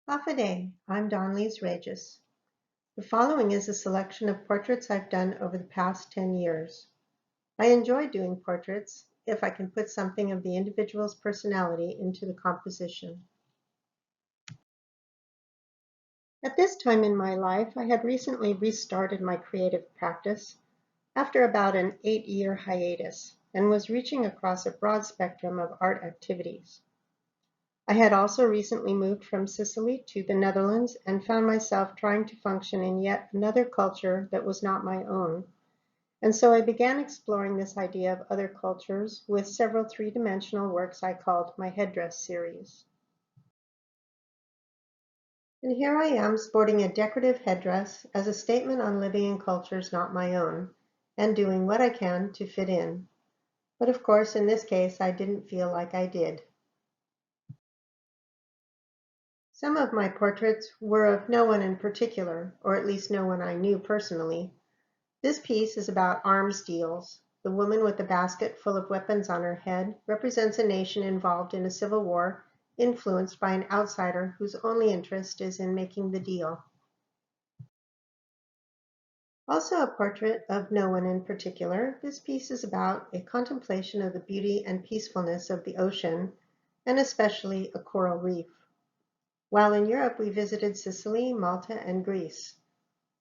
Hafa I'm Don Reyes. The following is a selection of portraits I've done over the past 10 years. I enjoy doing portraits if I can put something of the individual's personality into the composition. At this time in my life, I had recently restarted my creative practice after about an 8-year hiatus and was reaching across a broad spectrum of art activities. I had also recently moved from Sicily to the Netherlands and found myself trying to function in yet another culture that was not my own. And so I began exploring this idea of other cultures with several three-dimensional works I called my headdress series. And here I am sporting a decorative headdress as a statement on living in cultures not my own and doing what I can to fit in. But of course, in this case, I didn't feel like I did. Some of my portraits were of no one in particular, or at least no one I knew personally. This piece is about arms deals. The woman with the basket full of weapons on her head represents a nation involved in a civil war influenced by an outsider whose only interest is in making the deal. Also a portrait of no one in particular, this piece is about a contemplation of the beauty and peacefulness of the ocean, and especially a coral reef. While in Europe, we visited Sicily, Malta, and Greece.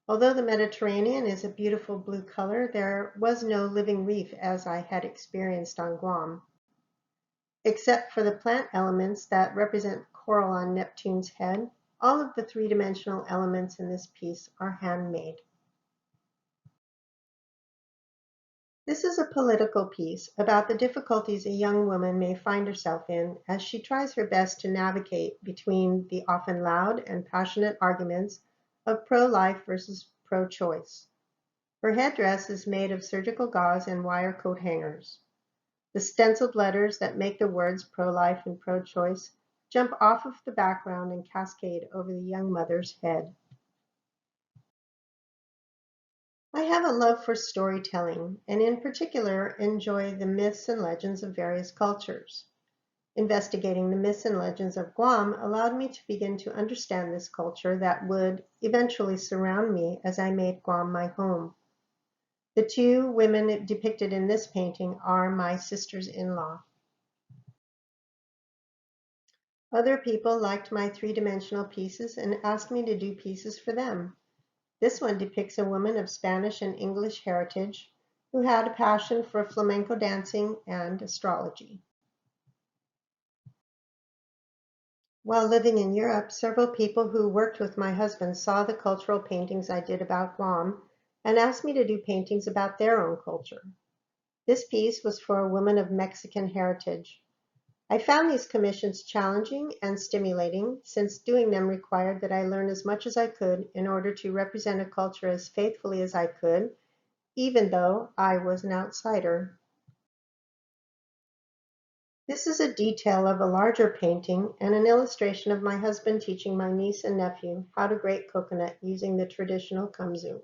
Although the Mediterranean is a beautiful blue color, there was no living reef as I had experienced on Guam. Except for the plant elements that represent coral on Neptune's head, all of the three-dimensional elements in this piece are handmade. This is a political piece about the difficulties a young woman may find herself in as she tries her best to navigate between the often loud and passionate arguments of pro-life versus pro-choice. Her headdress is made of surgical gauze and wire coat hangers. The stenciled letters that make the words pro-life and pro-choice jump off of the background and cascade over the young mother's head. I have a love for storytelling, and in particular enjoy the myths and legends of various cultures. Investigating the myths and legends of Guam allowed me to begin to understand this culture that would eventually surround me as I made Guam my home. The two women depicted in this painting are my sisters-in-law. Other people liked my three-dimensional pieces and asked me to do pieces for them. This one depicts a woman of Spanish and English heritage who had a passion for flamenco dancing and astrology. While living in Europe, several people who worked with my husband saw the cultural paintings I did about Guam and asked me to do paintings about their own culture. This piece was for a woman of Mexican heritage. I found these commissions challenging and stimulating since doing them required that I learn as much as I could in order to represent a culture as faithfully as I could, even though I was an outsider. This is a detail of a larger painting and an illustration of my husband teaching my niece and nephew how to grate coconut using the traditional kumzu.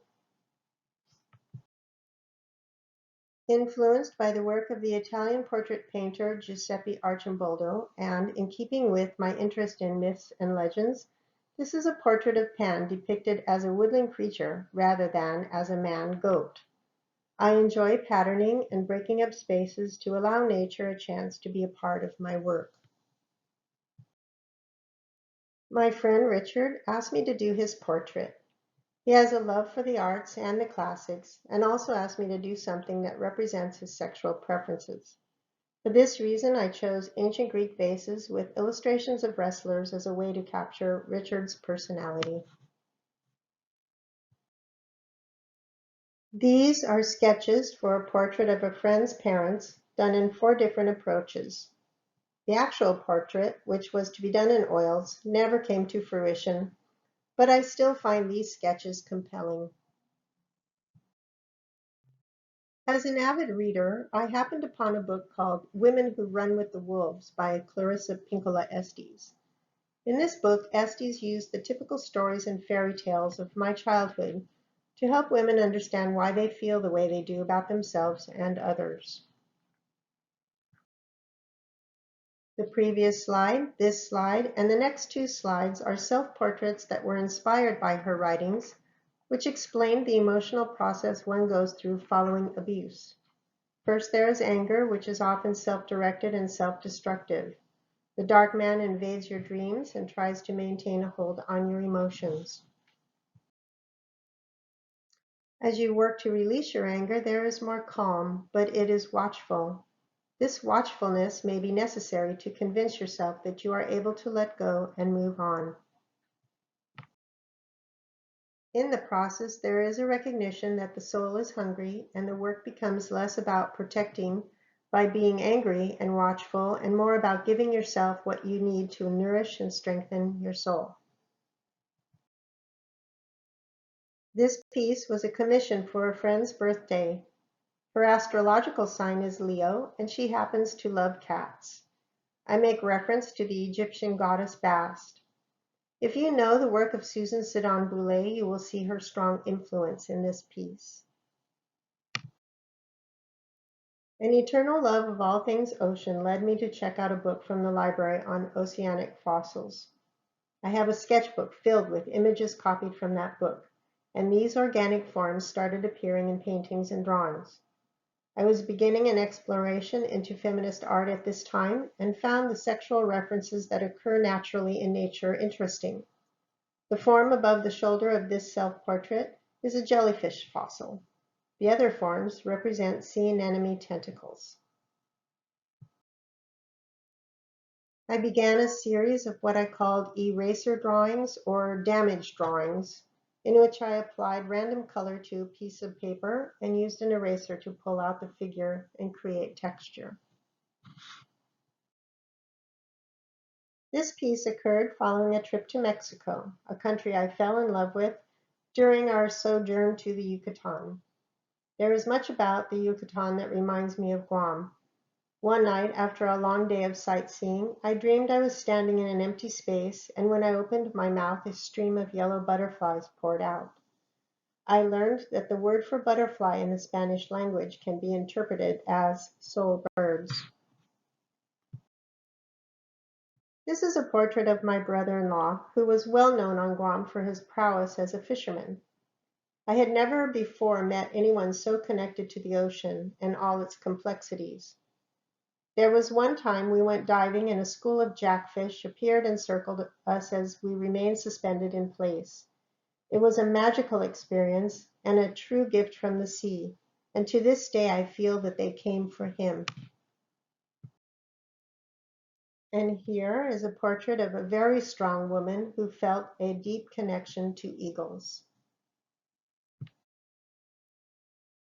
Influenced by the work of the Italian portrait painter Giuseppe Arcimboldo, and in keeping with my interest in myths and legends, this is a portrait of Pan depicted as a woodland creature rather than as a man-goat. I enjoy patterning and breaking up spaces to allow nature a chance to be a part of my work. My friend Richard asked me to do his portrait. He has a love for the arts and the classics, and also asked me to do something that represents his sexual preferences. For this reason, I chose ancient Greek vases with illustrations of wrestlers as a way to capture Richard's personality. These are sketches for a portrait of a friend's parents done in 4 different approaches. The actual portrait, which was to be done in oils, never came to fruition, but I still find these sketches compelling. As an avid reader, I happened upon a book called Women Who Run with the Wolves by Clarissa Pinkola Estes. In this book, Estes used the typical stories and fairy tales of my childhood to help women understand why they feel the way they do about themselves and others. The previous slide, this slide, and the next two slides are self-portraits that were inspired by her writings, which explain the emotional process one goes through following abuse. First, there is anger, which is often self-directed and self-destructive. The dark man invades your dreams and tries to maintain a hold on your emotions. As you work to release your anger, there is more calm, but it is watchful. This watchfulness may be necessary to convince yourself that you are able to let go and move on. In the process, there is a recognition that the soul is hungry, and the work becomes less about protecting by being angry and watchful, and more about giving yourself what you need to nourish and strengthen your soul. This piece was a commission for a friend's birthday. Her astrological sign is Leo, and she happens to love cats. I make reference to the Egyptian goddess Bast. If you know the work of Susan Sidon Boulay, you will see her strong influence in this piece. An eternal love of all things ocean led me to check out a book from the library on oceanic fossils. I have a sketchbook filled with images copied from that book, and these organic forms started appearing in paintings and drawings. I was beginning an exploration into feminist art at this time and found the sexual references that occur naturally in nature interesting. The form above the shoulder of this self-portrait is a jellyfish fossil. The other forms represent sea anemone tentacles. I began a series of what I called eraser drawings or damage drawings, in which I applied random color to a piece of paper and used an eraser to pull out the figure and create texture. This piece occurred following a trip to Mexico, a country I fell in love with during our sojourn to the Yucatan. There is much about the Yucatan that reminds me of Guam. One night, after a long day of sightseeing, I dreamed I was standing in an empty space, and when I opened my mouth, a stream of yellow butterflies poured out. I learned that the word for butterfly in the Spanish language can be interpreted as soul birds. This is a portrait of my brother-in-law, who was well known on Guam for his prowess as a fisherman. I had never before met anyone so connected to the ocean and all its complexities. There was one time we went diving and a school of jackfish appeared and circled us as we remained suspended in place. It was a magical experience and a true gift from the sea, and to this day I feel that they came for him. And here is a portrait of a very strong woman who felt a deep connection to eagles.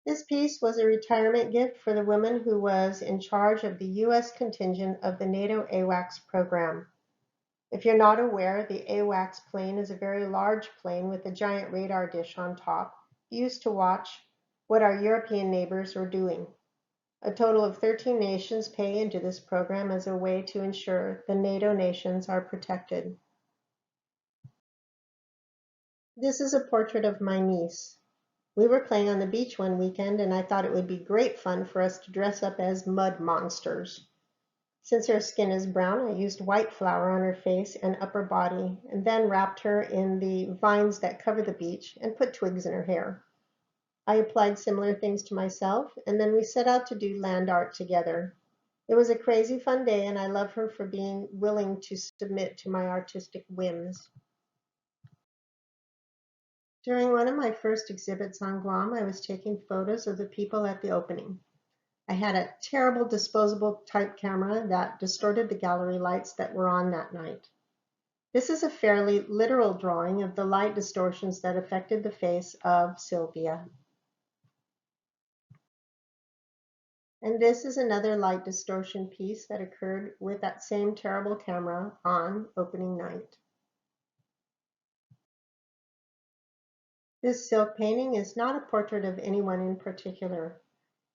This piece was a retirement gift for the woman who was in charge of the U.S. contingent of the NATO AWACS program. If you're not aware, the AWACS plane is a very large plane with a giant radar dish on top, used to watch what our European neighbors are doing. A total of 13 nations pay into this program as a way to ensure the NATO nations are protected. This is a portrait of my niece. We were playing on the beach one weekend, and I thought it would be great fun for us to dress up as mud monsters. Since her skin is brown, I used white flour on her face and upper body, and then wrapped her in the vines that cover the beach and put twigs in her hair. I applied similar things to myself, and then we set out to do land art together. It was a crazy fun day, and I love her for being willing to submit to my artistic whims. During one of my first exhibits on Guam, I was taking photos of the people at the opening. I had a terrible disposable type camera that distorted the gallery lights that were on that night. This is a fairly literal drawing of the light distortions that affected the face of Sylvia. And this is another light distortion piece that occurred with that same terrible camera on opening night. This silk painting is not a portrait of anyone in particular.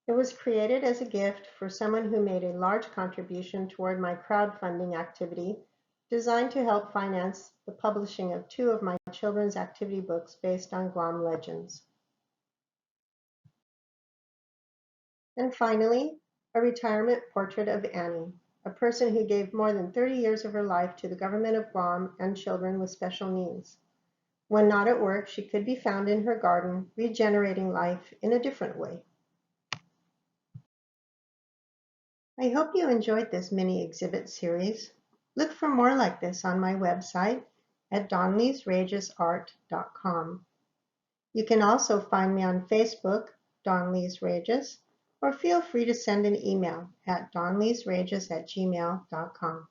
It was created as a gift for someone who made a large contribution toward my crowdfunding activity designed to help finance the publishing of 2 of my children's activity books based on Guam legends. And finally, a retirement portrait of Annie, a person who gave more than 30 years of her life to the government of Guam and children with special needs. When not at work, she could be found in her garden, regenerating life in a different way. I hope you enjoyed this mini exhibit series. Look for more like this on my website at donleesregisart.com. You can also find me on Facebook, Dawn Lees Regis, or feel free to send an email at donleesregis@gmail.com.